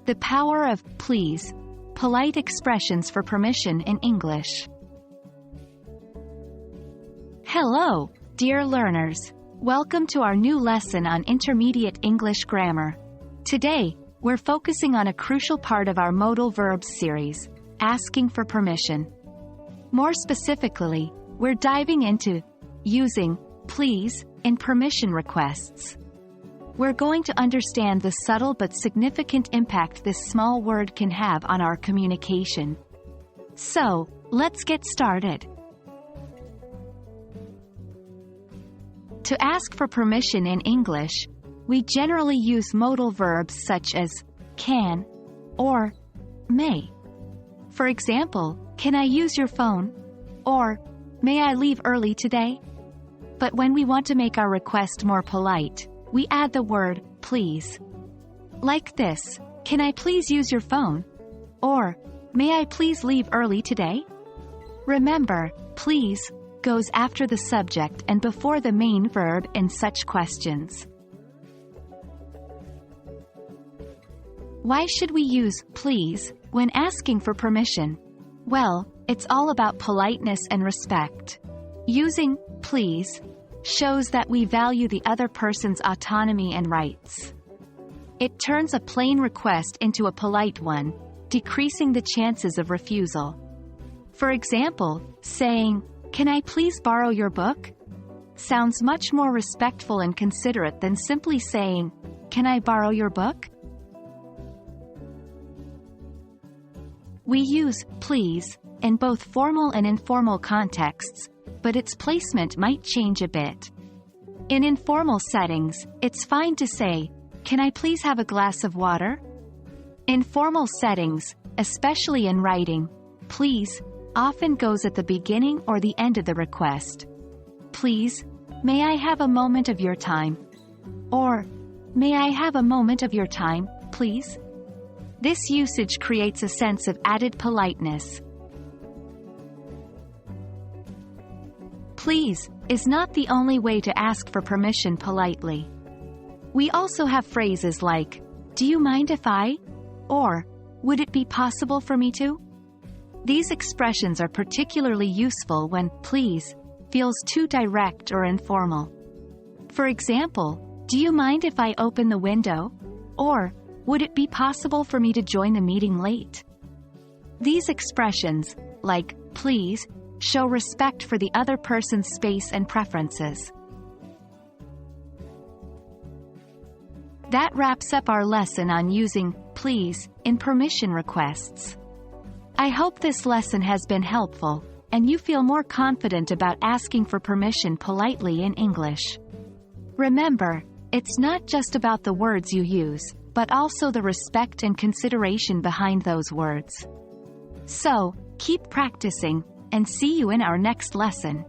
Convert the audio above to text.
The power of please, polite expressions for permission in English. Hello, dear learners. Welcome to our new lesson on intermediate English grammar. Today, we're focusing on a crucial part of our modal verbs series, asking for permission. More specifically, we're diving into using please in permission requests. We're going to understand the subtle but significant impact this small word can have on our communication. So, let's get started. To ask for permission in English, we generally use modal verbs such as can or may. For example, can I use your phone? Or, may I leave early today? But when we want to make our request more polite, we add the word please. Like this, can I please use your phone? Or, may I please leave early today? Remember, please goes after the subject and before the main verb in such questions. Why should we use please when asking for permission? Well, it's all about politeness and respect. Using please shows that we value the other person's autonomy and rights. It turns a plain request into a polite one, decreasing the chances of refusal. For example, saying, "Can I please borrow your book?" sounds much more respectful and considerate than simply saying, "Can I borrow your book?" We use please in both formal and informal contexts, but its placement might change a bit. In informal settings, it's fine to say, "Can I please have a glass of water?" In formal settings, especially in writing, please often goes at the beginning or the end of the request. Please, may I have a moment of your time? Or, may I have a moment of your time, please? This usage creates a sense of added politeness. Please is not the only way to ask for permission politely. We also have phrases like, "Do you mind if I?" or "Would it be possible for me to?" These expressions are particularly useful when please feels too direct or informal. For example, "Do you mind if I open the window?" or "Would it be possible for me to join the meeting late?" These expressions, like please, show respect for the other person's space and preferences. That wraps up our lesson on using please in permission requests. I hope this lesson has been helpful, and you feel more confident about asking for permission politely in English. Remember, it's not just about the words you use, but also the respect and consideration behind those words. So, keep practicing, and see you in our next lesson.